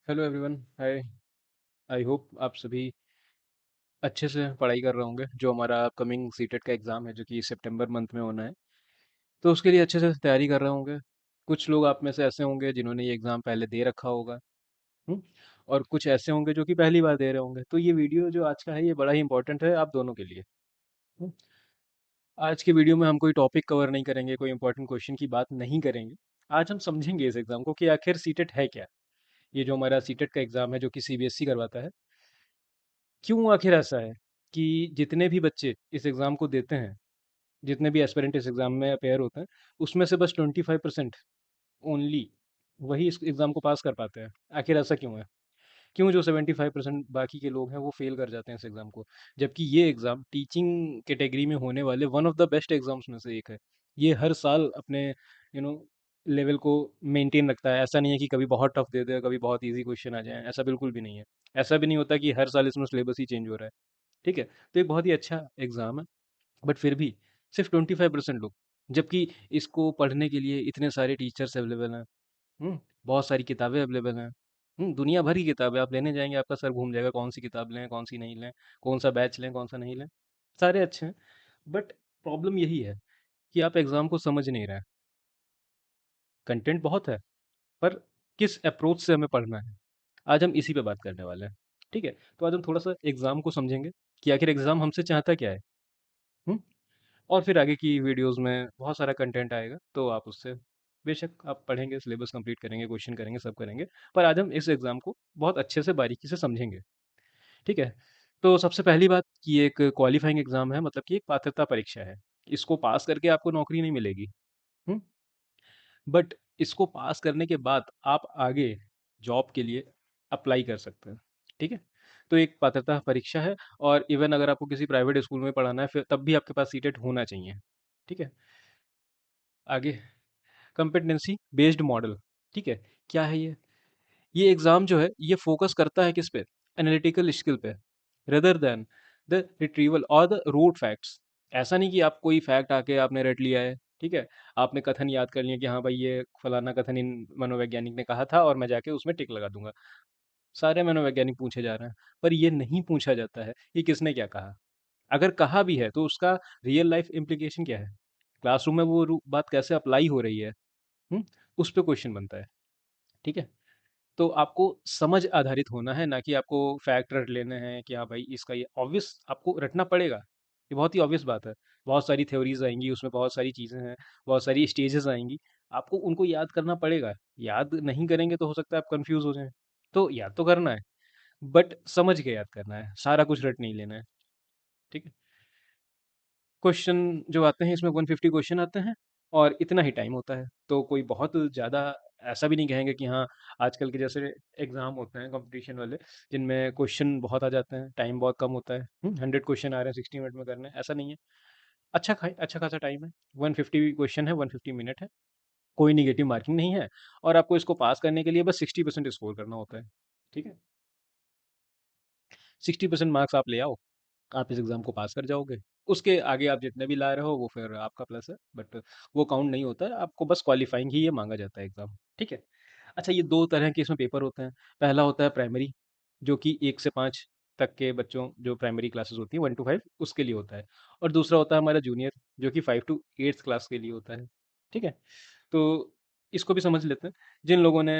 Hello everyone, hi. I hope आप सभी अच्छे से पढ़ाई कर रहे होंगे। जो हमारा अपकमिंग सीटेट का एग्ज़ाम है जो कि सितंबर मंथ में होना है, तो उसके लिए अच्छे से तैयारी कर रहे होंगे। कुछ लोग आप में से ऐसे होंगे जिन्होंने ये एग्ज़ाम पहले दे रखा होगा। हम्म, और कुछ ऐसे होंगे जो कि पहली बार दे रहे होंगे। तो ये वीडियो जो आज का है ये बड़ा ही इंपॉर्टेंट है आप दोनों के लिए। हम्म, आज के वीडियो में हम कोई टॉपिक कवर नहीं करेंगे, कोई इंपॉर्टेंट क्वेश्चन की बात नहीं करेंगे। आज हम समझेंगे इस एग्ज़ाम को कि आखिर सीटेट है क्या। ये जो हमारा सीटेट का एग्ज़ाम है जो कि सीबीएसई करवाता है, क्यों आखिर ऐसा है कि जितने भी बच्चे इस एग्ज़ाम को देते हैं, जितने भी एस्पिरेंट इस एग्ज़ाम में अपेयर होते हैं, उसमें से बस 25% ओनली वही इस एग्ज़ाम को पास कर पाते हैं। आखिर ऐसा क्यों है? क्यों जो 75% बाकी के लोग हैं वो फेल कर जाते हैं इस एग्ज़ाम को? जबकि ये एग्ज़ाम टीचिंग कैटेगरी में होने वाले one of the best exams में से एक है। ये हर साल अपने लेवल को मेंटेन रखता है। ऐसा नहीं है कि कभी बहुत टफ दे दे, कभी बहुत ईज़ी क्वेश्चन आ जाएँ, ऐसा बिल्कुल भी नहीं है। ऐसा भी नहीं होता कि हर साल इसमें सिलेबस ही चेंज हो रहा है। ठीक है? तो एक बहुत ही अच्छा एग्ज़ाम है, बट फिर भी सिर्फ़ 25% लोग, जबकि इसको पढ़ने के लिए इतने सारे टीचर्स अवेलेबल हैं। बहुत सारी किताबें अवेलेबल हैं। दुनिया भर की किताबें आप लेने जाएँगे आपका सर घूम जाएगा, कौन-सी किताब लें, कौन-सी नहीं लें, कौन-सा बैच लें, कौन-सा नहीं लें। सारे अच्छे हैं, बट प्रॉब्लम यही है कि आप एग्ज़ाम को समझ नहीं रहे हैं। कंटेंट बहुत है, पर किस अप्रोच से हमें पढ़ना है, आज हम इसी पे बात करने वाले हैं। ठीक है? तो आज हम थोड़ा-सा एग्ज़ाम को समझेंगे कि आखिर एग्ज़ाम हमसे चाहता क्या है? हुँ? और फिर आगे की वीडियोज़ में बहुत सारा कंटेंट आएगा, तो आप उससे बेशक आप पढ़ेंगे, सिलेबस कंप्लीट करेंगे, क्वेश्चन करेंगे, सब करेंगे। पर आज हम इस एग्ज़ाम को बहुत अच्छे से बारीकी से समझेंगे, ठीक है? तो सबसे पहली बात कि ये एक क्वालीफाइंग एग्ज़ाम है, मतलब कि एक पात्रता परीक्षा है। इसको पास करके आपको नौकरी नहीं मिलेगी। हुँ? बट इसको पास करने के बाद आप आगे जॉब के लिए अप्लाई कर सकते हैं, ठीक है? तो एक पात्रता परीक्षा है, और इवन अगर आपको किसी प्राइवेट स्कूल में पढ़ाना है, फिर तब भी आपके पास सीटेट होना चाहिए, ठीक है? आगे कॉम्पिटेंसी बेस्ड मॉडल, ठीक है? क्या है ये? ये एग्ज़ाम जो है ये फ़ोकस करता है किस पे? एनालिटिकल स्किल पे, रेदर दैन द रिट्रीवल और द रूट फैक्ट्स। ऐसा नहीं कि आप कोई फैक्ट आके आपने रट लिया है, ठीक है? आपने कथन याद कर लिया कि हाँ भाई ये फलाना कथन इन मनोवैज्ञानिक ने कहा था और मैं जाके उसमें टिक लगा दूँगा। सारे मनोवैज्ञानिक पूछे जा रहे हैं, पर ये नहीं पूछा जाता है कि किसने क्या कहा। अगर कहा भी है तो उसका रियल लाइफ़ इम्प्लीकेशन क्या है? क्लासरूम में वो बात कैसे अप्लाई हो रही है? हुँ? उस पे क्वेश्चन बनता है, ठीक है? तो आपको समझ आधारित होना है, ना कि आपको फैक्ट रट लेने हैं कि हाँ भाई इसका ये ऑब्वियस आपको रटना पड़ेगा। ये बहुत ही ऑब्वियस बात है। बहुत सारी थ्योरीज़ आएँगी, उसमें बहुत सारी चीज़ें हैं, बहुत सारी स्टेजेज़ आएँगी। आपको उनको याद करना पड़ेगा। याद नहीं करेंगे तो हो सकता है आप कन्फ्यूज़ हो जाएँ। तो याद तो करना है, बट समझ के याद करना है, सारा कुछ रट नहीं लेना है। ठीक है? क्वेश्चन जो आते हैं इसमें 150 क्वेश्चन आते हैं, और इतना ही टाइम होता है। तो कोई बहुत ज़्यादा ऐसा भी नहीं कहेंगे कि हाँ, आजकल के जैसे एग्ज़ाम होते हैं कॉम्पिटिशन वाले, जिनमें क्वेश्चन बहुत आ जाते हैं, टाइम बहुत कम होता है। 100 क्वेश्चन आ रहे हैं, 60 मिनट में करने हैं, ऐसा नहीं है। अच्छा खासा टाइम है, 150 क्वेश्चन है, 150 मिनट है, कोई नेगेटिव मार्किंग नहीं है, और आपको इसको पास करने के लिए बस 60% स्कोर करना होता है। ठीक है? 60% मार्क्स आप ले आओ, आप इस एग्ज़ाम को पास कर जाओगे। उसके आगे आप जितने भी ला रहे हो वो फिर आपका प्लस है, बट वो काउंट नहीं होता है, आपको बस क्वालीफाइंग ही ये माँगा जाता है एग्ज़ाम, ठीक है? अच्छा, ये 2 तरह के इसमें पेपर होते हैं। पहला होता है प्राइमरी, जो कि 1 से 5 तक के बच्चों, जो प्राइमरी क्लासेस होती हैं 1 टू 5 उसके लिए होता है। और दूसरा होता है हमारा जूनियर, जो कि 5 टू 8th क्लास के लिए होता है, ठीक है? तो इसको भी समझ लेते हैं। जिन लोगों ने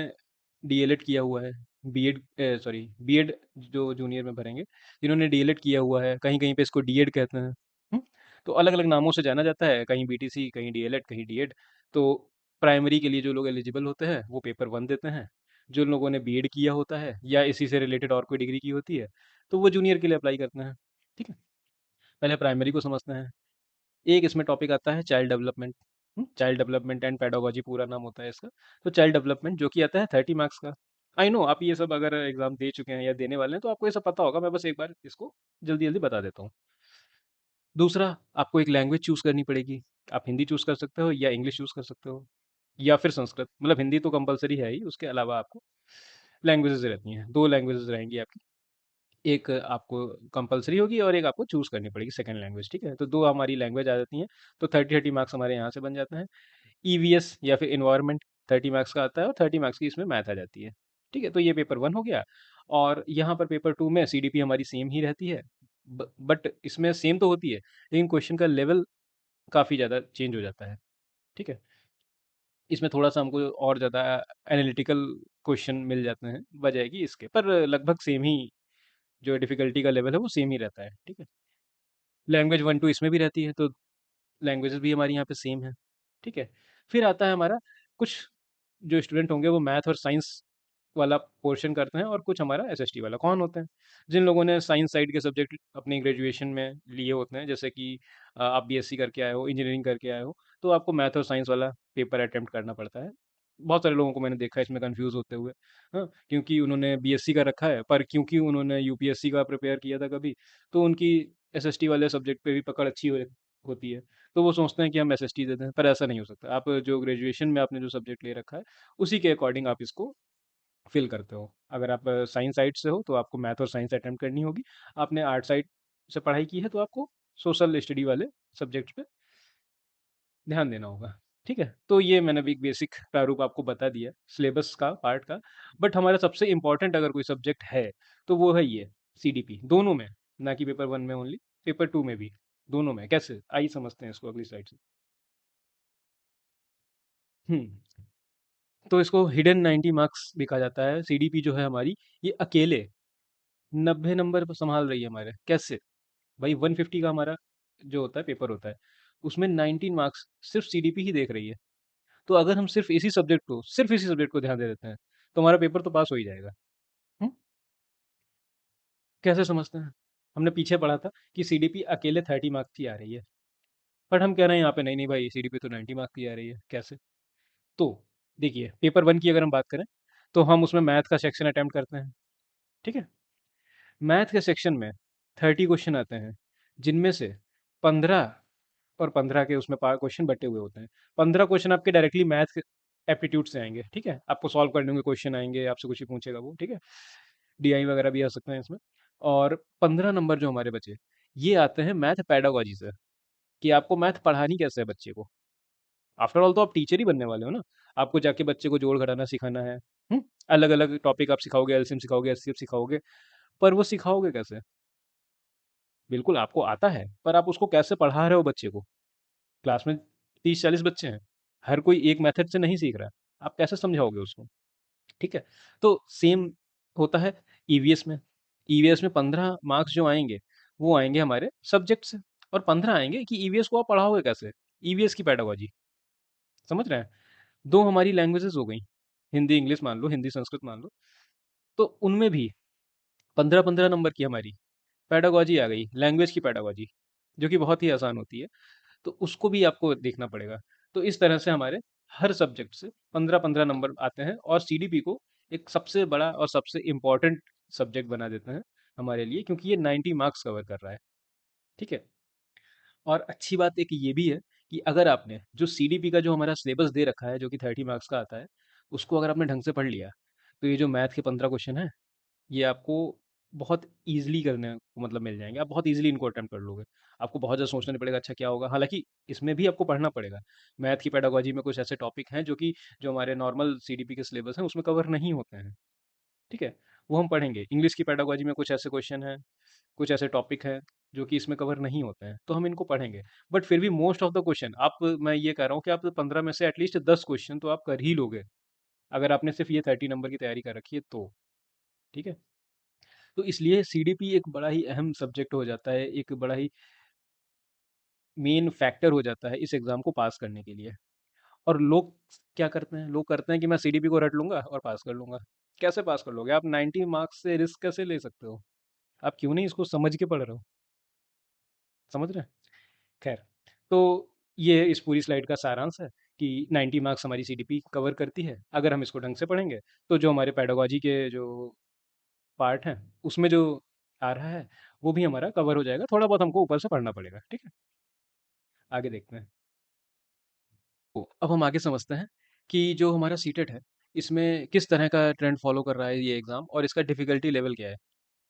डीएलएड किया हुआ है, बीएड जो जूनियर में भरेंगे, जिन्होंने डीएलएड किया हुआ है, कहीं-कहीं पे इसको डीएड कहते हैं। हुँ? तो अलग-अलग नामों से जाना जाता है, कहीं बीटीसी, कहीं डीएलएड, कहीं डीएड। तो प्राइमरी के लिए जो लोग एलिजिबल होते हैं, वो पेपर 1 देते हैं। जो लोगों ने बीएड किया होता है या इसी से रिलेटेड और कोई डिग्री की होती है, तो वो जूनियर के लिए अप्लाई करते हैं। ठीक है? पहले प्राइमरी को समझते हैं। एक इसमें टॉपिक आता है child development. Child development and pedagogy पूरा नाम होता है इसका। तो चाइल्ड डेवलपमेंट जो कि आता है 30 मार्क्स का। आई नो आप ये सब अगर एग्जाम दे चुके हैं या देने वाले हैं तो आपको ये सब पता होगा, मैं बस एक बार इसको जल्दी जल्दी बता देता हूँ। दूसरा, आपको एक लैंग्वेज चूज करनी पड़ेगी। आप हिंदी चूज कर सकते हो या इंग्लिश चूज कर सकते हो, या फिर संस्कृत। मतलब हिंदी तो कंपलसरी है ही, उसके अलावा आपको लैंग्वेजेस रहती हैं, 2 लैंग्वेजेस रहेंगी आपकी। एक आपको कंपल्सरी होगी और एक आपको चूज़ करनी पड़ेगी सेकंड लैंग्वेज, ठीक है? तो 2 हमारी लैंग्वेज आ जाती हैं, तो 30-30 मार्क्स हमारे यहाँ से बन जाते हैं। ईवीएस या फिर एनवायरनमेंट 30 मार्क्स का आता है, और 30 मार्क्स की इसमें मैथ आ जाती है, ठीक है, तो ये पेपर वन हो गया। और यहाँ पर पेपर टू में सीडीपी हमारी सेम ही रहती है, बट इसमें सेम तो होती है, लेकिन क्वेश्चन का लेवल काफ़ी ज़्यादा चेंज हो जाता है। ठीक है, इसमें थोड़ा सा हमको और ज़्यादा एनालिटिकल क्वेश्चन मिल जाते हैं बजाय कि इसके, पर लगभग सेम ही जो डिफ़िकल्टी का लेवल है वो सेम ही रहता है। ठीक है, लैंग्वेज वन टू इसमें भी रहती है, तो लैंग्वेजेस भी हमारी यहाँ पे सेम है। ठीक है, फिर आता है हमारा कुछ जो स्टूडेंट होंगे वो मैथ और साइंस वाला पोर्शन करते हैं, और कुछ हमारा एसएसटी वाला। कौन होते हैं? जिन लोगों ने साइंस साइड के सब्जेक्ट अपनी ग्रेजुएशन में लिए होते हैं, जैसे कि आप बीएससी करके आए हो, इंजीनियरिंग करके आए हो, तो आपको मैथ और साइंस वाला पेपर अटेम्प्ट करना पड़ता है। बहुत सारे लोगों को मैंने देखा है इसमें कंफ्यूज होते हुए। हाँ, क्योंकि उन्होंने बीएससी का रखा है, पर क्योंकि उन्होंने यूपीएससी का प्रिपेयर किया था कभी, तो उनकी एसएसटी वाले सब्जेक्ट पे भी पकड़ अच्छी होती है। तो वो सोचते हैं कि हम एसएसटी देते हैं, पर ऐसा नहीं हो सकता। आप जो ग्रेजुएशन में आपने जो सब्जेक्ट ले रखा है, उसी के अकॉर्डिंग आप इसको फिल करते हो। अगर आप साइंस साइड से हो तो आपको मैथ और साइंस अटेम्प्ट करनी होगी। आपने आर्ट साइड से पढ़ाई की है तो आपको सोशल स्टडी वाले सब्जेक्ट्स पे ध्यान देना होगा। ठीक है, तो ये मैंने भी एक बेसिक प्रारूप आपको बता दिया सिलेबस का पार्ट का। बट हमारा सबसे इम्पोर्टेंट अगर कोई सब्जेक्ट है तो वो है ये सीडीपी, दोनों में, ना कि पेपर वन में ओनली, पेपर टू में भी, दोनों में। कैसे, आइए समझते हैं इसको अगली स्लाइड से। हम्म तो इसको हिडन 90 मार्क्स भी कहा जाता है। सीडीपी जो है हमारी, ये अकेले 90 नंबर पर संभाल रही है हमारे। कैसे भाई, 150 का हमारा जो होता है पेपर होता है, उसमें 19 मार्क्स सिर्फ सीडीपी ही देख रही है। तो अगर हम सिर्फ इसी सब्जेक्ट को ध्यान दे देते हैं, तो हमारा पेपर तो पास हो ही जाएगा। हम्म? कैसे समझते हैं? हमने पीछे पढ़ा था कि सीडीपी अकेले 30 मार्क्स की आ रही है, बट हम कह रहे हैं यहाँ पे नहीं नहीं भाई, सीडीपी तो 90 मार्क्स की आ रही है। कैसे? तो देखिए, पेपर वन की अगर हम बात करें, तो हम उसमें मैथ का सेक्शन अटेम्प्ट करते हैं। ठीक है, मैथ के सेक्शन में 30 क्वेश्चन आते हैं, जिनमें से 15 और 15 के उसमें क्वेश्चन बटे हुए होते हैं। 15 क्वेश्चन आपके डायरेक्टली मैथ एप्टीट्यूड से आएंगे। ठीक है, आपको सॉल्व करने होंगे, क्वेश्चन आएंगे, आपसे कुछ ही पूछेगा वो। ठीक है, डीआई वगैरह भी आ सकते हैं इसमें। और 15 नंबर जो हमारे बचे, ये आते हैं मैथ पैडागोजी से, कि आपको मैथ पढ़ानी कैसे है बच्चे को। आफ्टर ऑल तो आप टीचर ही बनने वाले हो ना, आपको जाके बच्चे को जोड़ घटाना सिखाना है। अलग अलग टॉपिक आप सिखाओगे, एलसीएम सिखाओगे, एचसीएफ सिखाओगे, पर वो सिखाओगे कैसे? बिल्कुल आपको आता है, पर आप उसको कैसे पढ़ा रहे हो बच्चे को? क्लास में 30-40 बच्चे हैं, हर कोई एक मेथड से नहीं सीख रहा है, आप कैसे समझाओगे उसको? ठीक है, तो सेम होता है ईवीएस में। ईवीएस में 15 मार्क्स जो आएंगे, वो आएंगे हमारे सब्जेक्ट से, और 15 आएंगे कि ईवीएस को आप पढ़ाओगे कैसे, ईवीएस की पैडागोजी। समझ रहे हैं? दो हमारी लैंग्वेजेस हो गई, हिंदी इंग्लिश मान लो, हिंदी संस्कृत मान लो, तो उनमें भी 15-15 नंबर की हमारी पैडागोजी आ गई, लैंग्वेज की पैडागोजी, जो कि बहुत ही आसान होती है। तो उसको भी आपको देखना पड़ेगा। तो इस तरह से हमारे हर सब्जेक्ट से 15-15 नंबर आते हैं, और सीडीपी को एक सबसे बड़ा और सबसे इम्पोर्टेंट सब्जेक्ट बना देते हैं हमारे लिए, क्योंकि ये 90 मार्क्स कवर कर रहा है। ठीक है, और अच्छी बात एक ये भी है कि अगर आपने जो सीडीपी का जो हमारा सिलेबस दे रखा है, जो कि 30 मार्क्स का आता है, उसको अगर आपने ढंग से पढ़ लिया, तो ये जो मैथ के 15 क्वेश्चन है, ये आपको बहुत ईज़िली करने को मतलब मिल जाएँगे। आप बहुत ईज़िली इनको अटेम्प्ट कर लोगे। आपको बहुत ज़्यादा सोचना नहीं पड़ेगा अच्छा क्या होगा? हालाँकि इसमें भी आपको पढ़ना पड़ेगा। मैथ की पेडागोजी में कुछ ऐसे टॉपिक हैं जो कि जो हमारे नॉर्मल सीडीपी के सिलेबस हैं उसमें कवर नहीं होते हैं। ठीक है? वो हम पढ़ेंगे। इंग्लिश की पेडागोजी में कुछ ऐसे क्वेश्चन हैं, कुछ ऐसे टॉपिक हैं जो कि इसमें कवर नहीं होते हैं, तो हम इनको पढ़ेंगे। बट फिर भी मोस्ट ऑफ द क्वेश्चन आप, मैं ये कह रहा हूँ कि आप 15 में से एटलीस्ट 10 क्वेश्चन तो आप कर ही लोगे, अगर आपने सिर्फ़ ये 30 नंबर की तैयारी कर रखी है तो। ठीक है? तो इसलिए सीडीपी एक बड़ा ही अहम सब्जेक्ट हो जाता है, एक बड़ा ही मेन फैक्टर हो जाता है इस एग्ज़ाम को पास करने के लिए। और लोग क्या करते हैं? लोग करते हैं कि मैं सीडीपी को रट लूँगा और पास कर लूँगा। कैसे पास कर लोगे? आप 90 मार्क्स से रिस्क कैसे ले सकते हो? आप क्यों नहीं इसको समझ के पढ़ रहे हो? समझ रहे हैं? खैर, तो ये इस पूरी स्लाइड का सारांश है कि 90 मार्क्स हमारी सीडीपी कवर करती है, अगर हम इसको ढंग से पढ़ेंगे। तो जो हमारे पेडागोजी के जो पार्ट हैं, उसमें जो आ रहा है, वो भी हमारा कवर हो जाएगा। थोड़ा बहुत हमको ऊपर से पढ़ना पड़ेगा। ठीक है? आगे देखते हैं। तो अब हम आगे समझते हैं कि जो हमारा सीटेट है, इसमें किस तरह का ट्रेंड फॉलो कर रहा है ये एग्ज़ाम, और इसका डिफ़िकल्टी लेवल क्या है।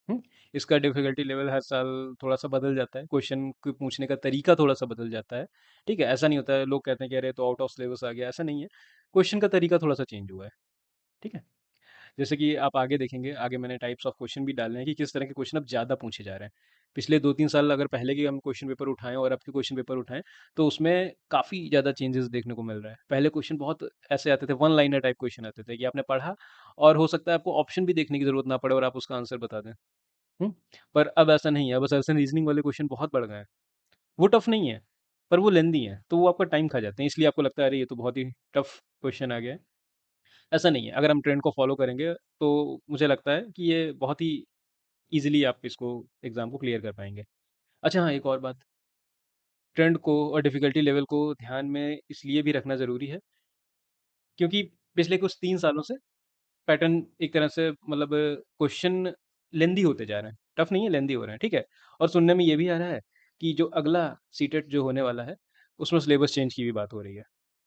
हुँ? इसका डिफ़िकल्टी लेवल हर साल थोड़ा-सा बदल जाता है, क्वेश्चन के पूछने का तरीका थोड़ा-सा बदल जाता है। ठीक है? ऐसा नहीं होता है, लोग कहते हैं कि अरे! तो आउट ऑफ सिलेबस आ गया, ऐसा नहीं है। क्वेश्चन का तरीका थोड़ा-सा चेंज हुआ है। ठीक है? जैसे कि आप आगे देखेंगे, आगे मैंने टाइप्स ऑफ क्वेश्चन भी डाले हैं कि किस तरह के क्वेश्चन अब ज़्यादा पूछे जा रहे हैं। पिछले 2-3 साल अगर पहले के हम क्वेश्चन पेपर उठाएँ और अब के क्वेश्चन पेपर उठाएँ, तो उसमें काफ़ी ज़्यादा चेंजेस देखने को मिल रहा है। पहले क्वेश्चन बहुत ऐसे आते थे, वन लाइनर टाइप क्वेश्चन आते थे कि आपने पढ़ा और हो सकता है आपको ऑप्शन भी देखने की ज़रूरत ना पड़े और आप उसका आंसर बता दें। हुँ? पर अब ऐसा नहीं है, अब असर्शन रीज़निंग वाले क्वेश्चन बहुत बढ़ गए हैं। वो टफ नहीं है, पर वो लेंदी हैं, तो वो आपका टाइम खा जाते हैं, इसलिए आपको लगता है अरे ये तो बहुत ही टफ क्वेश्चन आ गया है। ऐसा नहीं है, अगर हम ट्रेंड को फॉलो करेंगे तो मुझे लगता है कि ये बहुत ही ईज़िली आप इसको एग्ज़ाम को क्लियर कर पाएँगे। अच्छा हाँ, एक और बात, ट्रेंड को और डिफ़िकल्टी लेवल को ध्यान में इसलिए भी रखना ज़रूरी है, क्योंकि पिछले कुछ 3 सालों से पैटर्न एक तरह से मतलब क्वेश्चन लेंदी होते जा रहे हैं। टफ नहीं है, लेंदी हो रहे हैं, ठीक है? और सुनने में ये भी आ रहा है कि जो अगला सीटेट जो होने वाला है, उसमें सिलेबस चेंज की भी बात हो रही है।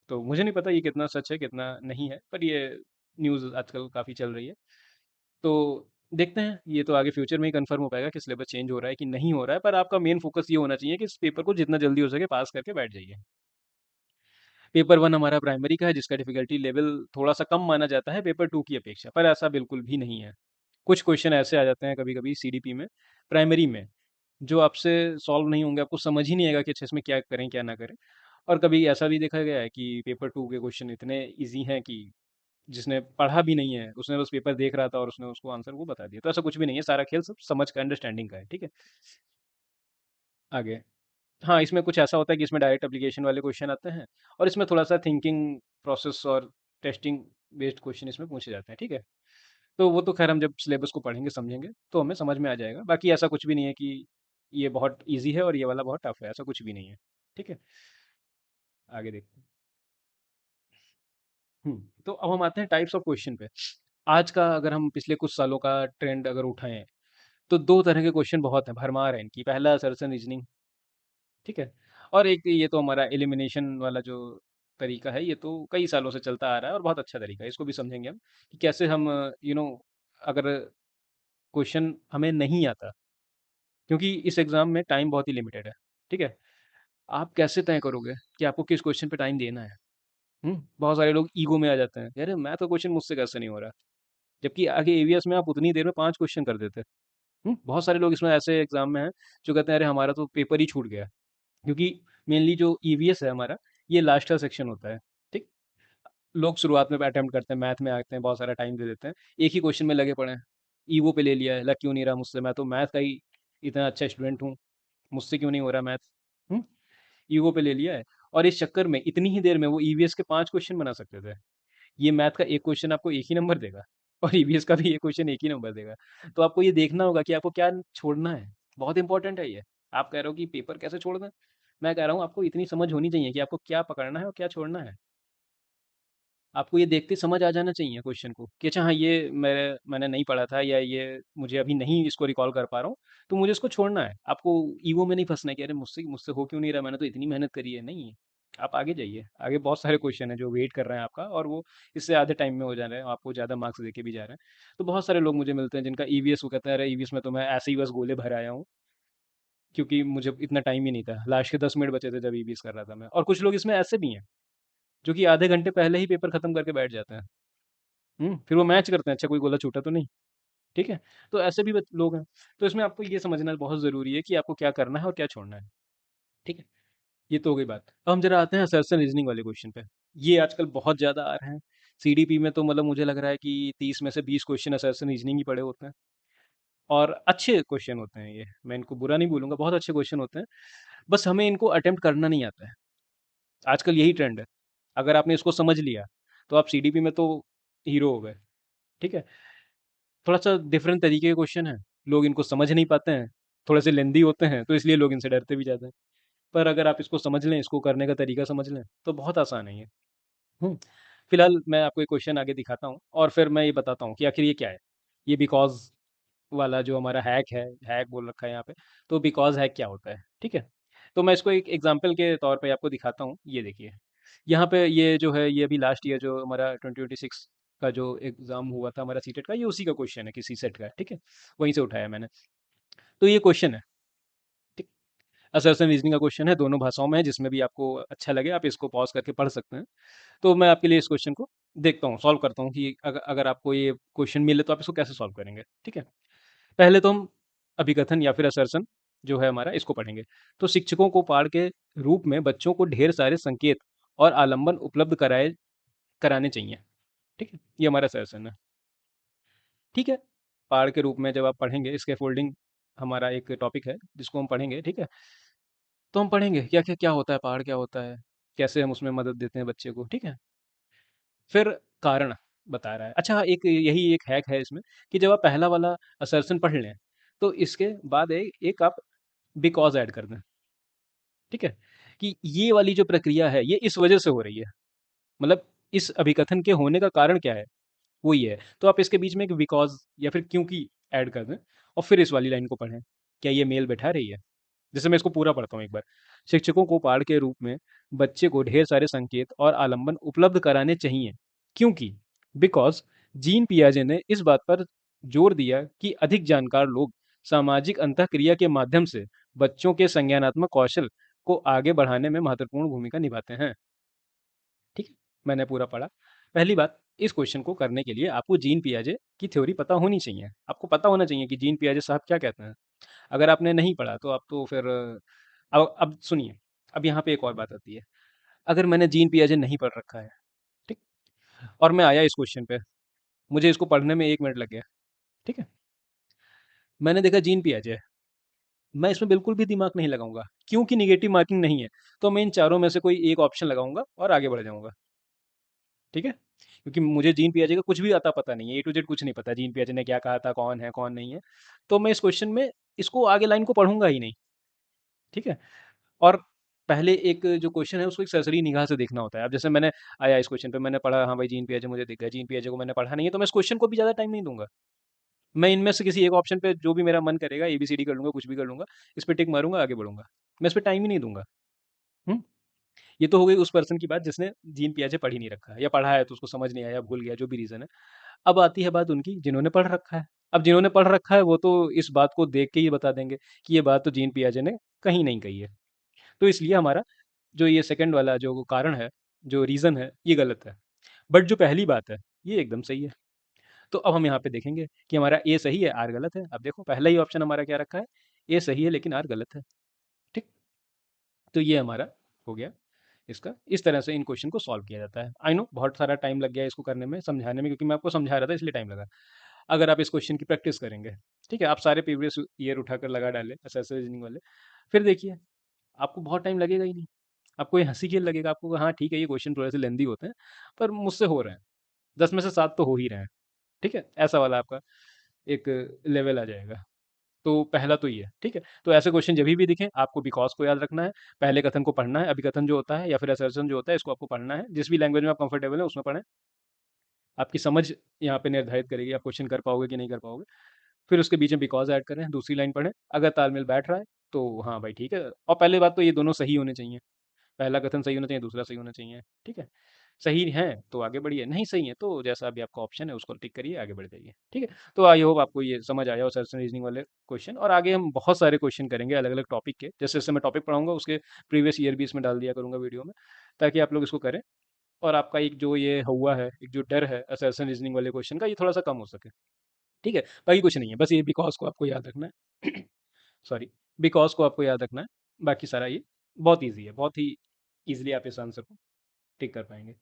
तो मुझे नहीं पता ये कितना सच है, कितना नहीं है, पर ये न्यूज़ आजकल काफ़ी चल रही है। तो देखते हैं, ये तो आगे फ्यूचर में ही कन्फर्म हो पाएगा कि सिलेबस चेंज हो रहा है कि नहीं हो रहा है, पर आपका मेन फ़ोकस ये होना चाहिए कि इस पेपर को जितना जल्दी हो सके पास करके बैठ जाइए। पेपर 1 हमारा प्राइमरी का है जिसका डिफ़िकल्टी लेवल थोड़ा-सा कम माना जाता है पेपर 2 की अपेक्षा, पर ऐसा बिल्कुल भी नहीं है। कुछ क्वेश्चन ऐसे आ जाते हैं कभी-कभी सीडीपी में, प्राइमरी में, जो आपसे सॉल्व नहीं होंगे, आपको समझ ही नहीं आएगा कि अच्छा इसमें क्या करें, क्या ना करें। और कभी ऐसा भी देखा गया है कि पेपर 2 के क्वेश्चन इतने ईज़ी हैं कि जिसने पढ़ा भी नहीं है, उसने बस पेपर देख रहा था और उसने उसको आंसर वो बता दिया। तो ऐसा कुछ भी नहीं है, सारा खेल सब समझ का, अंडरस्टैंडिंग का है, ठीक है? आगे हाँ, इसमें कुछ ऐसा होता है कि इसमें डायरेक्ट एप्लीकेशन वाले क्वेश्चन आते हैं और इसमें थोड़ा-सा थिंकिंग प्रोसेस और टेस्टिंग बेस्ड क्वेश्चन इसमें पूछे जाते हैं, ठीक है? तो वो तो ख़ैर हम जब सिलेबस को पढ़ेंगे, समझेंगे, तो हमें समझ में आ जाएगा। बाकी ऐसा कुछ भी नहीं है कि ये बहुत ईज़ी है और ये वाला बहुत टफ़ है, ऐसा कुछ भी नहीं है, ठीक है? आगे देखते हैं। तो अब हम आते हैं टाइप्स ऑफ क्वेश्चन पे। आज का अगर हम पिछले कुछ सालों का ट्रेंड अगर उठाएँ, तो 2 तरह के क्वेश्चन बहुत हैं, भरमार है इनकी। पहला असर्शन रीज़निंग, ठीक है? और एक ये तो हमारा एलिमिनेशन वाला जो तरीका है, ये तो कई सालों से चलता आ रहा है और बहुत अच्छा तरीका है। इसको भी समझेंगे हम कि कैसे हम अगर क्वेश्चन हमें नहीं आता, क्योंकि इस एग्ज़ाम में टाइम बहुत ही लिमिटेड है, ठीक है? आप कैसे तय करोगे कि आपको किस क्वेश्चन पे टाइम देना है? बहुत सारे लोग ईगो में आ जाते हैं, "अरे! मैथ का क्वेश्चन मुझसे कैसे नहीं हो रहा?" जबकि आगे ईवीएस में आप उतनी देर में 5 क्वेश्चन कर देते। बहुत सारे लोग इसमें ऐसे एग्ज़ाम में हैं, जो कहते हैं, "अरे! हमारा तो पेपर ही छूट गया।" क्योंकि मेनली जो ईवीएस है हमारा, ये लास्ट का सेक्शन होता है, ठीक? लोग शुरुआत में अटेम्प्ट करते हैं, मैथ में आते हैं, बहुत सारा टाइम दे देते हैं, एक ही क्वेश्चन में लगे पड़े हैं। ईगो पे ले लिया है, लग क्यों नहीं रहा मुझसे? मैं तो मैथ का ही इतना अच्छा स्टूडेंट हूँ, मुझसे क्यों नहीं हो रहा मैथ? हुँ? ईगो पे ले लिया है और इस चक्कर में इतनी ही देर में वो ईवीएस के 5 क्वेश्चन बना सकते थे। ये मैथ का एक क्वेश्चन आपको एक ही नंबर देगा और ईवीएस का भी एक क्वेश्चन एक ही नंबर देगा। तो आपको ये देखना होगा कि आपको क्या छोड़ना है। बहुत इंपॉर्टेंट है ये। आप कह रहे हो कि पेपर कैसे छोड़ दें? मैं कह रहा हूँ आपको इतनी समझ होनी चाहिए कि आपको क्या पकड़ना है और क्या छोड़ना है। आपको ये देखते समझ आ जाना चाहिए क्वेश्चन को कि अच्छा हाँ, ये मैंने नहीं पढ़ा था या ये मुझे अभी नहीं इसको रिकॉल कर पा रहा हूँ, तो मुझे इसको छोड़ना है। आपको ईगो में नहीं फँसना है कि अरे मुझसे मुझसे हो क्यों नहीं रहा? मैंने तो इतनी मेहनत करी है। नहीं, आप आगे जाइए। आगे बहुत सारे क्वेश्चन हैं जो वेट कर रहे हैं आपका और वो इससे आधे टाइम में हो जा रहे हैं, आपको ज़्यादा मार्क्स देके भी जा रहे हैं। तो बहुत सारे लोग मुझे मिलते हैं जिनका ईवीएस वो कहते हैं, "अरे! ईवीएस में तो मैं ऐसे ही बस गोले भर आया हूँ, क्योंकि मुझे इतना टाइम ही नहीं था। लास्ट के 10 मिनट बचे थे जब ईवीएस कर रहा था मैं।" और कुछ लोग इसमें ऐसे भी हैं, जो कि आधे घंटे पहले ही पेपर खत्म करके बैठ जाते हैं। फिर वो मैच करते हैं, अच्छा कोई गोला छूटा तो नहीं, ठीक है? तो ऐसे भी बत लोग हैं। तो इसमें आपको ये समझना बहुत ज़रूरी है कि आपको क्या करना है और क्या छोड़ना है, ठीक है? ये तो हो गई बात। अब हम ज़रा आते हैं असर्शन रीज़निंग वाले क्वेश्चन पे। ये आजकल बहुत ज़्यादा आ रहे हैं। सीडीपी में तो मतलब मुझे लग रहा है कि 30 में से 20 क्वेश्चन असर्शन रीज़निंग ही पड़े होते हैं और अच्छे क्वेश्चन होते हैं ये, मैं इनको बुरा नहीं बोलूँगा, बहुत अच्छे क्वेश्चन होते हैं। बस हमें इनको अटेम्प्ट करना नहीं आता है। आजकल यही ट्रेंड है। अगर आपने इसको समझ लिया, तो आप सीडीपी में तो हीरो हो गए, ठीक है? थोड़ा-सा डिफरेंट तरीके के क्वेश्चन हैं, लोग इनको समझ नहीं पाते हैं, थोड़े से लेंदी होते हैं, तो इसलिए लोग इनसे डरते भी ज़्यादा हैं। पर अगर आप इसको समझ लें, इसको करने का तरीका समझ लें, तो बहुत आसान है ये। हुँ, फिलहाल मैं आपको एक क्वेश्चन आगे दिखाता हूँ और फिर मैं ये बताता हूँ कि आखिर ये क्या है? ये बिकॉज़ वाला जो हमारा हैक बोल रखा है यहाँ पे, तो बिकॉज़ हैक क्या होता है, ठीक है? तो मैं इसको एक एग्ज़ाम्पल के तौर पे आपको दिखाता हूँ, ये देखिए। यहाँ पे ये जो है, ये अभी लास्ट ईयर जो हमारा 2026 का जो एग्ज़ाम हुआ था हमारा सीटेट का, ये उसी का क्वेश्चन है, किसी सेट का, ठीक है? वहीं से उठाया मैंने। तो ये क्वेश्चन है, ठीक? असर्शन रीज़निंग का क्वेश्चन है, दोनों भाषाओं में है, जिसमें भी आपको अच्छा लगे आप इसको पॉज़ करके पढ़ सकते हैं। तो मैं आपके लिए इस क्वेश्चन को देखता हूँ, सॉल्व करता हूँ कि अगर आपको ये क्वेश्चन मिले तो आप इसको कैसे सॉल्व करेंगे, ठीक है? पहले तो हम अभिकथन या फिर असर्शन जो है हमारा, इसको पढ़ेंगे। तो शिक्षकों को पाठ के रूप में बच्चों को ढेर सारे संकेत और आलंबन उपलब्ध कराने चाहिए, ठीक है? ये हमारा असर्शन है, ठीक है? पाठ के रूप में जब आप पढ़ेंगे, स्कैफोल्डिंग हमारा एक टॉपिक है जिसको हम पढ़ेंगे, ठीक है? तो हम पढ़ेंगे क्या क्या क्या होता है, पहाड़ क्या होता है, कैसे हम उसमें मदद देते हैं बच्चे को, ठीक है? फिर कारण बता रहा है। अच्छा, एक यही एक हैक है इसमें कि जब आप पहला वाला असर्शन पढ़ लें, तो इसके बाद एक आप बिकॉज ऐड कर दें, ठीक है? कि ये वाली जो प्रक्रिया है ये इस वजह से हो रही है, मतलब इस अभिकथन के होने का कारण क्या है, वो ये है। तो आप इसके बीच में एक बिकॉज या फिर क्योंकि ऐड कर दें और फिर इस वाली लाइन को पढ़ें, क्या ये मेल बैठा रही है? जैसे मैं इसको पूरा पढ़ता हूँ एक बार। शिक्षकों को पाठ के रूप में बच्चे को ढेर सारे संकेत और आलंबन उपलब्ध कराने चाहिए, क्योंकि बिकॉज जीन पियाजे ने इस बात पर जोर दिया कि अधिक जानकार लोग सामाजिक अंतःक्रिया के माध्यम से बच्चों के संज्ञानात्मक कौशल को आगे बढ़ाने में महत्वपूर्ण भूमिका निभाते हैं, ठीक है? मैंने पूरा पढ़ा। पहली बात, इस क्वेश्चन को करने के लिए आपको जीन पियाजे की थ्योरी पता होनी चाहिए, आपको पता होना चाहिए कि जीन पियाजे साहब क्या कहते हैं। अगर आपने नहीं पढ़ा तो आप तो फिर अब सुनिए, अब यहाँ पे एक और बात आती है। अगर मैंने जीन पियाजे नहीं पढ़ रखा है, ठीक, और मैं आया इस क्वेश्चन पे, मुझे इसको पढ़ने में 1 मिनट लग गया, ठीक है? मैंने देखा जीन पियाजे है, मैं इसमें बिल्कुल भी दिमाग नहीं लगाऊंगा, क्योंकि निगेटिव मार्किंग नहीं है। तो मैं इन चारों में से कोई एक ऑप्शन लगाऊंगा और आगे बढ़ जाऊंगा, ठीक है? क्योंकि मुझे जीन पियाजे का कुछ भी आता पता नहीं है, ए टू जेड कुछ नहीं पता, जीन पियाजे ने क्या कहा था, कौन है कौन नहीं है। तो मैं इस क्वेश्चन में इसको आगे लाइन को पढ़ूंगा ही नहीं, ठीक है? और पहले एक जो क्वेश्चन है उसको एक सरसरी निगाह से देखना होता है। अब जैसे मैंने आया इस क्वेश्चन पे, मैंने पढ़ा, हाँ भाई जीन पियाजे मुझे दिख गया, जीन पियाजे को मैंने पढ़ा नहीं है, तो मैं इस क्वेश्चन को भी ज़्यादा टाइम नहीं दूंगा। मैं इनमें से किसी एक ऑप्शन पे जो भी मेरा मन करेगा, एबीसीडी कर लूंगा, कुछ भी कर लूंगा, इस पे टिक मारूंगा, आगे बढ़ूंगा। मैं इस पे टाइम ही नहीं दूंगा। हम्म। ये तो हो गई उस पर्सन की बात जिसने जीन पियाजे पढ़ ही नहीं रखा है, या पढ़ा है तो उसको समझ नहीं आया, भूल गया, जो भी रीज़न है। अब आती है बात उनकी जिन्होंने पढ़ रखा है। अब जिन्होंने पढ़ रखा है वो तो इस बात को देख के ही बता देंगे कि ये बात तो जीन पियाजे ने कहीं नहीं कही है। तो इसलिए हमारा जो ये सेकंड वाला जो कारण है, जो रीज़न है, ये गलत है। बट जो पहली बात है, ये एकदम सही है। तो अब हम यहाँ पे देखेंगे कि हमारा ए सही है, आर गलत है। अब देखो पहला ही ऑप्शन हमारा क्या रखा है, ए सही है लेकिन आर गलत है, ठीक? तो ये हमारा हो गया इसका। इस तरह से इन क्वेश्चन को सॉल्व किया जाता है। आई नो बहुत सारा टाइम लग गया इसको करने में, समझाने में, क्योंकि मैं आपको समझा रहा था इसलिए टाइम लगा। अगर आप इस क्वेश्चन की प्रैक्टिस करेंगे, ठीक है, आप सारे प्रीवियस ईयर उठाकर लगा डालें एसएससी रीजनिंग वाले, फिर देखिए आपको बहुत टाइम लगेगा ही नहीं। आपको ये हंसी खेल लगेगा, आपको हाँ ठीक है ये क्वेश्चन थोड़े से लेंदी होते हैं, पर मुझसे हो रहे हैं, 10 में से 7 तो हो ही रहे हैं, ठीक है? ऐसा वाला आपका एक लेवल आ जाएगा। तो पहला तो ये है, ठीक है? तो ऐसे क्वेश्चन जब भी दिखें आपको बिकॉज को याद रखना है, पहले कथन को पढ़ना है, अभिकथन जो होता है या फिर असर्शन जो होता है इसको आपको पढ़ना है, जिस भी लैंग्वेज में आप कंफर्टेबल है उसमें पढ़ें। आपकी समझ यहाँ पे निर्धारित करेगी आप क्वेश्चन कर पाओगे कि नहीं कर पाओगे। फिर उसके बीच में बिकॉज ऐड करें, दूसरी लाइन पढ़ें, अगर तालमेल बैठ रहा है तो हाँ भाई ठीक है। और पहले बात तो ये दोनों सही होने चाहिए, पहला कथन सही होना चाहिए, दूसरा सही होना चाहिए, ठीक है? सही है तो आगे बढ़िए, नहीं सही है तो जैसा भी आपका ऑप्शन है उसको टिक करिए, आगे बढ़ जाइए, ठीक है? तो आई होप आपको ये समझ आया हो सर्च रीजनिंग वाले क्वेश्चन। और आगे हम बहुत सारे क्वेश्चन करेंगे अलग अलग टॉपिक के, जैसे जैसे मैं टॉपिक पढ़ाऊंगा उसके प्रीवियस ईयर भी इसमें डाल दिया करूंगा वीडियो में, ताकि आप लोग इसको करें और आपका एक जो ये हुआ है, एक जो डर है असर्शन रीजनिंग वाले क्वेश्चन का, ये थोड़ा सा कम हो सके, ठीक है? बाकी कुछ नहीं है, बस ये बिकॉज को आपको याद रखना है। सॉरी, बिकॉज को आपको याद रखना है। बाकी सारा ये बहुत ईजी है, बहुत ही ईजिली आप इस आंसर को टिक कर पाएंगे।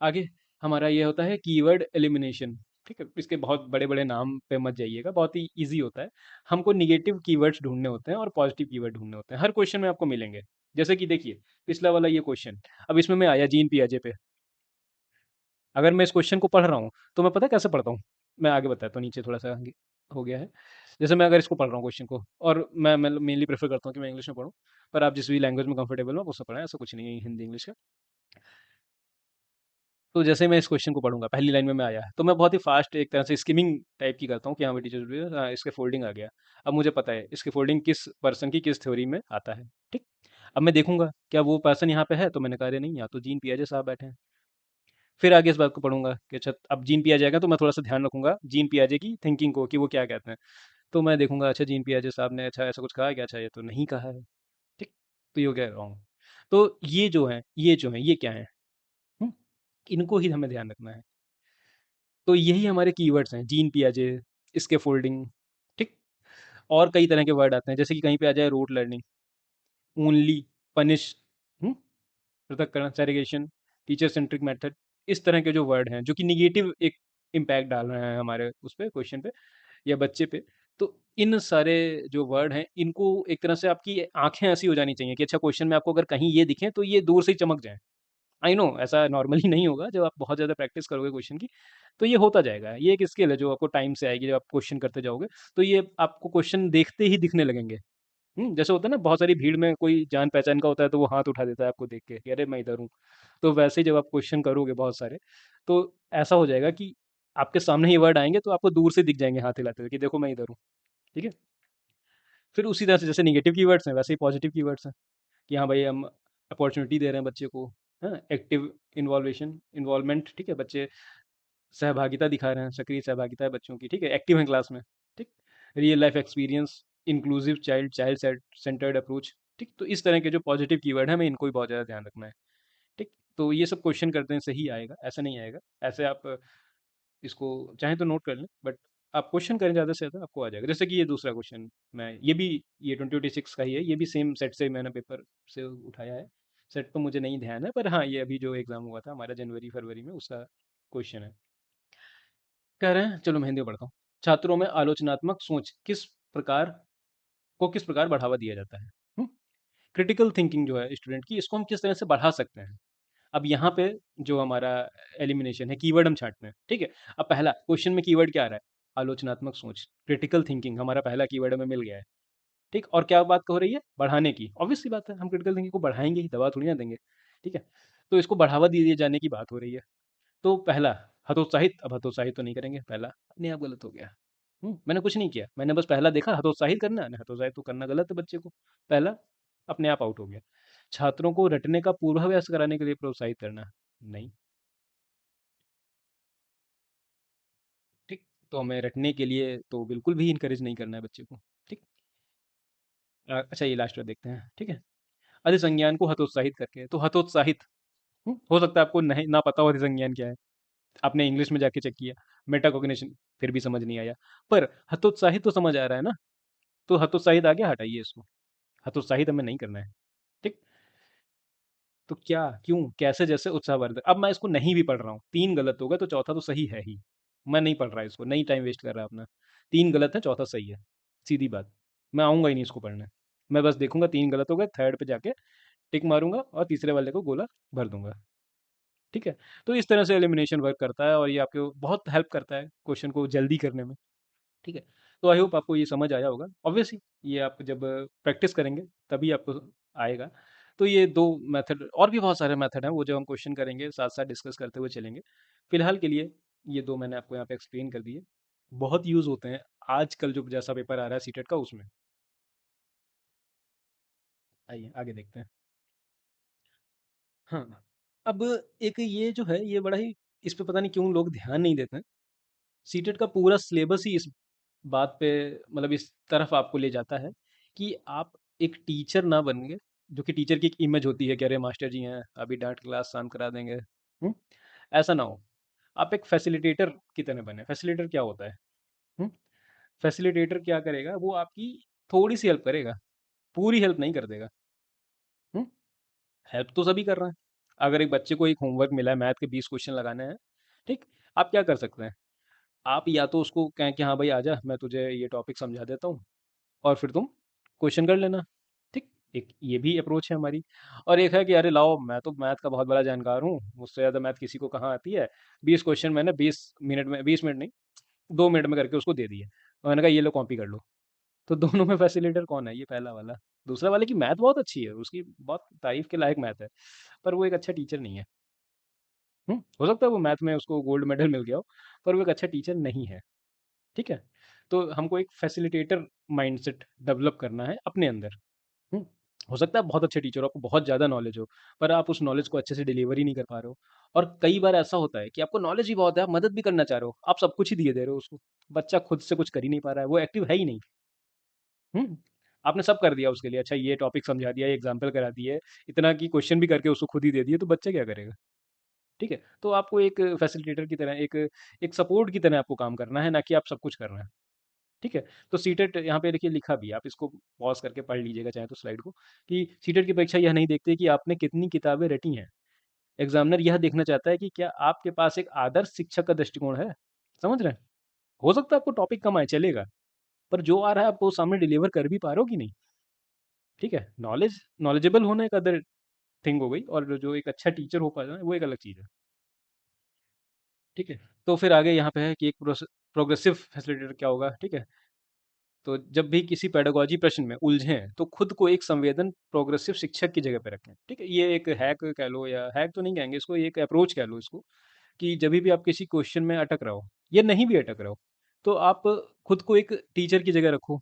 आगे हमारा ये होता है कीवर्ड एलिमिनेशन, ठीक है? इसके बहुत बड़े बड़े नाम पे मत जाइएगा, बहुत ही ईजी होता है। हमको निगेटिव कीवर्ड्स ढूंढने होते हैं और पॉजिटिव कीवर्ड ढूंढने होते हैं, हर क्वेश्चन में आपको मिलेंगे। जैसे कि देखिए पिछला वाला ये क्वेश्चन, अब इसमें मैं आया जीन पियाजे पे। अगर मैं इस क्वेश्चन को पढ़ रहा हूँ तो मैं पता कैसे पढ़ता हूँ, मैं आगे बताता हूँ, नीचे थोड़ा सा आगे हो गया है। जैसे मैं अगर इसको पढ़ रहा हूँ क्वेश्चन को, और मैं मेनली प्रेफर करता हूँ कि मैं इंग्लिश में पढूँ, पर आप जिस भी लैंग्वेज में कंफर्टेबल हो आप उससे पढ़ें, ऐसा कुछ नहीं है हिंदी इंग्लिश का। तो जैसे मैं इस क्वेश्चन को पढ़ूंगा, पहली लाइन में मैं आया है तो मैं बहुत ही फास्ट एक तरह से स्किमिंग टाइप की करता हूँ कि हाँ भाई टीचर, हाँ इसके फोल्डिंग आ गया। अब मुझे पता है इसके फोल्डिंग किस पर्सन की किस थ्योरी में आता है, ठीक? अब मैं देखूंगा क्या वो पर्सन यहाँ पे है, तो मैंने कहा अरे नहीं यहाँ तो जीन पियाजे साहब बैठे हैं। फिर आगे इस बात को पढ़ूंगा कि अच्छा अब जीन पियाजे आएगा तो मैं थोड़ा सा ध्यान रखूंगा जीन पियाजे की थिंकिंग को कि वो क्या कहते हैं। तो मैं देखूंगा अच्छा जीन पियाजे साहब ने अच्छा ऐसा कुछ कहा है क्या, अच्छा ये तो नहीं कहा है, ठीक? तो ये हो गया रॉन्ग। तो ये जो है ये क्या है, हम्म? इनको ही हमें ध्यान रखना है। तो यही हमारे कीवर्ड्स हैं, जीन पियाजे, इसके फोल्डिंग, ठीक। और कई तरह के वर्ड आते हैं, जैसे कि कहीं पे आ जाए रूट लर्निंग, ओनली, पनिश, पृथक्करण, सेग्रीगेशन, टीचर सेंट्रिक मेथड, इस तरह के जो वर्ड हैं जो कि निगेटिव एक इम्पैक्ट डाल रहे हैं हमारे उस पे, क्वेश्चन पे या बच्चे पे। तो इन सारे जो वर्ड हैं इनको एक तरह से आपकी आंखें ऐसी हो जानी चाहिए कि अच्छा क्वेश्चन में आपको अगर कहीं ये दिखें तो ये दूर से ही चमक जाए। आई नो ऐसा नॉर्मली नहीं होगा, जब आप बहुत ज़्यादा प्रैक्टिस करोगे क्वेश्चन की तो ये होता जाएगा। ये एक स्किल है जो आपको टाइम से आएगी, जब आप क्वेश्चन करते जाओगे तो ये आपको क्वेश्चन देखते ही दिखने लगेंगे। जैसे होता है ना, बहुत सारी भीड़ में कोई जान पहचान का होता है तो वो हाथ उठा देता है आपको देख के कि अरे मैं इधर हूँ। तो वैसे ही जब आप क्वेश्चन करोगे बहुत सारे, तो ऐसा हो जाएगा कि आपके सामने ये वर्ड आएंगे तो आपको दूर से दिख जाएंगे हाथ हिलाते हुए कि देखो मैं इधर हूँ। ठीक है। फिर उसी तरह से जैसे निगेटिव कीवर्ड्स हैं वैसे ही पॉजिटिव कीवर्ड्स हैं कि हाँ भाई हम अपॉर्चुनिटी दे रहे हैं बच्चे को। हाँ, एक्टिव इन्वॉल्वेशन, इन्वॉल्वमेंट, ठीक है, बच्चे सहभागिता दिखा रहे हैं, सक्रिय सहभागिता है बच्चों की, ठीक है, एक्टिव हैं क्लास में, ठीक। Real life experience, inclusive child, child centred approach, ठीक। तो इस तरह के जो पॉजिटिव कीवर्ड है हमें इनको भी बहुत ज़्यादा ध्यान रखना है, ठीक। तो ये सब क्वेश्चन करते हैं सही आएगा, ऐसा नहीं आएगा। ऐसे आप इसको चाहें तो नोट कर लें, बट आप क्वेश्चन करें ज़्यादा से ज़्यादा आपको आ जाएगा। जैसे कि ये दूसरा क्वेश्चन, मैं ये भी, ये 2026 का ही है, ये भी सेम सेट से मैंने पेपर से उठाया है। सेट तो मुझे नहीं ध्यान है, पर हाँ ये अभी जो एग्ज़ाम हुआ था हमारा जनवरी फरवरी में, उसका क्वेश्चन है। कह रहे हैं, चलो मैं हिंदी में पढ़ता हूँ। छात्रों में आलोचनात्मक सोच किस प्रकार बढ़ावा दिया जाता है। क्रिटिकल थिंकिंग जो है स्टूडेंट की, इसको हम किस तरह से बढ़ा सकते हैं। अब यहाँ पे जो हमारा एलिमिनेशन है, कीवर्ड हम छांटते हैं, ठीक है। अब पहला क्वेश्चन में कीवर्ड क्या आ रहा है, आलोचनात्मक सोच, क्रिटिकल थिंकिंग, हमारा पहला कीवर्ड हमें मिल गया है, ठीक। और क्या बात हो रही है, बढ़ाने की, ऑब्वियस सी बात है, हम क्रिटिकल थिंकिंग को बढ़ाएंगे ही, दबा थोड़ी ना देंगे, ठीक है। तो इसको बढ़ावा दिए जाने की बात हो रही है। तो पहला, हतोत्साहित, अब हतोत्साहित तो नहीं करेंगे, पहला अपने आप गलत हो गया। मैंने कुछ नहीं किया, मैंने बस पहला देखा हतोत्साहित करना है, हतोत्साहित तो करना गलत है बच्चे को। पहला अपने आप आउट हो गया। छात्रों को रटने का पूर्वाभ्यास कराने के लिए प्रोत्साहित करना, नहीं, ठीक। तो हमें रटने के लिए तो बिल्कुल भी इनकरेज नहीं करना है बच्चे को, ठीक। अच्छा ये लास्ट वाला देखते हैं, ठीक है। अधिसंज्ञान को हतोत्साहित करके, तो हतोत्साहित, हो सकता है आपको नहीं ना पता हो अधिसंज्ञान क्या है, आपने इंग्लिश में जाके चेक किया, मेटाकॉग्निशन, फिर भी समझ नहीं आया, पर हतोत्साहित तो समझ आ रहा है ना। तो हतोत्साहित आ गया, हटाइए इसको, हतोत्साहित हमें नहीं करना है, ठीक। तो क्या, क्यों, कैसे, जैसे उत्साहवर्धक, अब मैं इसको नहीं भी पढ़ रहा हूँ, तीन गलत हो गए तो चौथा तो सही है ही। मैं नहीं पढ़ रहा इसको, नहीं टाइम वेस्ट कर रहा अपना। तीन गलत है, चौथा सही है, सीधी बात। मैं आऊँगा ही नहीं इसको पढ़ने। मैं बस देखूंगा तीन गलत हो गए, थर्ड पे जाके टिक मारूंगा और तीसरे वाले को गोला भर दूंगा, ठीक है। तो इस तरह से एलिमिनेशन वर्क करता है और ये आपको बहुत हेल्प करता है क्वेश्चन को जल्दी करने में, ठीक है। तो आई होप आपको ये समझ आया होगा, ऑब्वियसली ये आप जब प्रैक्टिस करेंगे तभी आपको आएगा। तो ये दो मेथड, और भी बहुत सारे मेथड हैं वो जो हम क्वेश्चन करेंगे साथ साथ डिस्कस करते हुए चलेंगे। फिलहाल के लिए ये दो मैंने आपको यहाँ पे एक्सप्लेन कर दिए, बहुत यूज़ होते हैं आजकल जो जैसा पेपर आ रहा है सीटेट का उसमें। आइए आगे देखते हैं। हाँ, अब एक ये जो है ये बड़ा ही, इस पे पता नहीं क्यों लोग ध्यान नहीं देते हैं। सीटेट का पूरा सिलेबस ही इस बात पे, मतलब इस तरफ आपको ले जाता है कि आप एक टीचर ना बन गए, जो कि टीचर की एक इमेज होती है कि अरे मास्टर जी हैं अभी डांट क्लास शांत करा देंगे। ऐसा ना हो, आप एक फैसिलिटेटर की तरह बने। फैसिलिटेटर क्या होता है? फैसिलिटेटर क्या करेगा, वो आपकी थोड़ी सी हेल्प करेगा, पूरी हेल्प नहीं कर देगा। हेल्प तो सभी कर रहे हैं। अगर एक बच्चे को एक होमवर्क मिला है, मैथ के 20 क्वेश्चन लगाने हैं, ठीक, आप क्या कर सकते हैं, आप या तो उसको कहें कि हाँ भाई आजा मैं तुझे ये टॉपिक समझा देता हूँ और फिर तुम क्वेश्चन कर लेना, ठीक। एक ये भी अप्रोच है हमारी। और एक है कि अरे लाओ मैं तो मैथ का बहुत बड़ा जानकार हूँ, मुझसे ज़्यादा मैथ किसी को कहाँ आती है, 20 क्वेश्चन मैंने 20 मिनट में, 20 मिनट नहीं, 2 मिनट में करके उसको दे दिए और मैंने कहा ये लो कॉपी कर लो। तो दोनों में फैसिलिटेटर कौन है, ये पहला वाला। दूसरा वाले की मैथ बहुत अच्छी है, उसकी बहुत तारीफ के लायक मैथ है, पर वो एक अच्छा टीचर नहीं है। हो सकता है वो मैथ में उसको गोल्ड मेडल मिल गया हो, पर वो एक अच्छा टीचर नहीं है, ठीक है। तो हमको एक फैसिलिटेटर माइंडसेट डेवलप करना है अपने अंदर। हम्म, हो सकता है आप बहुत अच्छे टीचर हो, आपको बहुत ज़्यादा नॉलेज हो, पर आप उस नॉलेज को अच्छे से डिलीवर ही नहीं कर पा रहे हो। और कई बार ऐसा होता है कि आपको नॉलेज ही बहुत है, आप मदद भी करना चाह रहे हो, आप सब कुछ ही दिए दे रहे हो उसको, बच्चा खुद से कुछ कर ही नहीं पा रहा है, वो एक्टिव है ही नहीं। हम्म, आपने सब कर दिया उसके लिए, अच्छा ये टॉपिक समझा दिया, ये एग्जाम्पल करा दिए, इतना कि क्वेश्चन भी करके उसको खुद ही दे दिए, तो बच्चा क्या करेगा? ठीक है? तो आपको एक फैसिलिटेटर की तरह, एक एक सपोर्ट की तरह आपको काम करना है, ना कि आप सब कुछ कर रहे हैं। ठीक है? तो सीटेट यहाँ पे देखिए लिखा भी है, आप इसको पॉज़ करके पढ़ लीजिएगा चाहे तो स्लाइड को, कि सीटेट की परीक्षा यह नहीं देखती कि आपने कितनी किताबें रटी हैं। एग्ज़ामिनर यह देखना चाहता है कि क्या आपके पास एक आदर्श शिक्षक का दृष्टिकोण है। समझ रहे हैं? हो सकता है आपको टॉपिक कम आए, चलेगा, पर जो आ रहा है आप वो सामने डिलीवर कर भी पा रहे हो कि नहीं। ठीक है? नॉलेजेबल होना एक अदर थिंग हो गई, और जो एक अच्छा टीचर हो पाना है वो एक अलग चीज़ है। ठीक है? तो फिर आगे यहाँ पे है कि एक प्रोग्रेसिव फैसिलिटेटर क्या होगा। ठीक है? तो जब भी किसी पेडागॉजी प्रश्न में उलझें तो खुद को एक संवेदन प्रोग्रेसिव शिक्षक की जगह पे रखें। ठीक है? ये एक हैक कह लो, या हैक तो नहीं कहेंगे इसको, ये एक अप्रोच कह लो इसको, कि जब भी आप किसी क्वेश्चन में अटक रहे हो या नहीं भी अटक रहे हो, तो आप खुद को एक टीचर की जगह रखो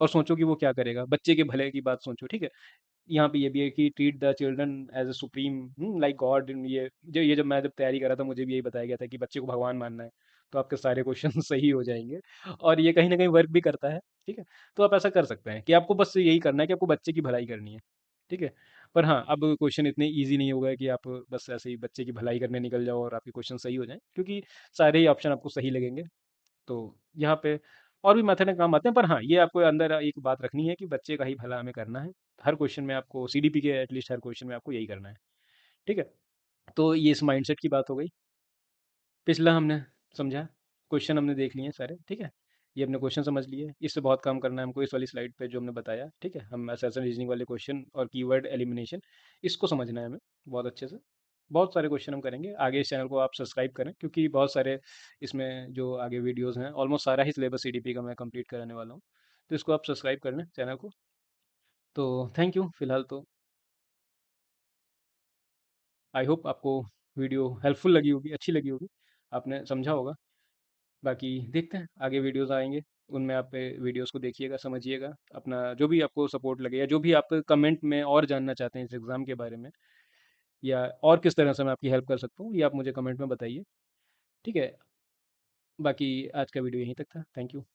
और सोचो कि वो क्या करेगा, बच्चे के भले की बात सोचो। ठीक है? यहाँ पे ये भी है कि treat the children as a supreme like God. ये जब मैं तैयारी कर रहा था मुझे भी यही बताया गया था कि बच्चे को भगवान मानना है, तो आपके सारे क्वेश्चन सही हो जाएंगे, और ये कहीं ना कहीं वर्क भी करता है। ठीक है? तो आप ऐसा कर सकते हैं कि आपको बस यही करना है कि आपको बच्चे की भलाई करनी है। ठीक है? पर हाँ, अब क्वेश्चन इतने ईजी नहीं हो गए कि आप बस ऐसे ही बच्चे की भलाई करने निकल जाओ और आपके क्वेश्चन सही हो जाएं, क्योंकि सारे ही ऑप्शन आपको सही लगेंगे। तो यहाँ पे और भी मेथड काम आते हैं, पर हाँ, ये आपको अंदर एक बात रखनी है कि बच्चे का ही भला हमें करना है। हर क्वेश्चन में आपको सीडीपी के एटलीस्ट हर क्वेश्चन में आपको यही करना है। ठीक है? तो ये इस माइंडसेट की बात हो गई। पिछला हमने समझा, क्वेश्चन हमने देख लिए हैं सारे। ठीक है? ये अपने क्वेश्चन समझ लिए, इससे बहुत काम करना है हमको इस वाली स्लाइड पे जो हमने बताया। ठीक है? हम असर्शन रीजनिंग वाले क्वेश्चन और कीवर्ड एलिमिनेशन, इसको समझना है हमें बहुत अच्छे से। बहुत सारे क्वेश्चन हम करेंगे आगे। इस चैनल को आप सब्सक्राइब करें, क्योंकि बहुत सारे इसमें जो आगे वीडियोस हैं, ऑलमोस्ट सारा ही सिलेबस सीडीपी का मैं कंप्लीट कराने वाला हूँ। तो इसको आप सब्सक्राइब कर लें चैनल को। तो थैंक यू फिलहाल तो। आई होप आपको वीडियो हेल्पफुल लगी होगी, अच्छी लगी होगी, आपने समझा होगा। बाकी देखते हैं आगे वीडियोस आएंगे, उनमें आप वीडियोस को देखिएगा, समझिएगा, अपना जो भी आपको सपोर्ट लगे, या जो भी आप कमेंट में और जानना चाहते हैं इस एग्ज़ाम के बारे में, या और किस तरह से मैं आपकी हेल्प कर सकता हूँ, ये आप मुझे कमेंट में बताइए। ठीक है? बाकी आज का वीडियो यहीं तक था। Thank you.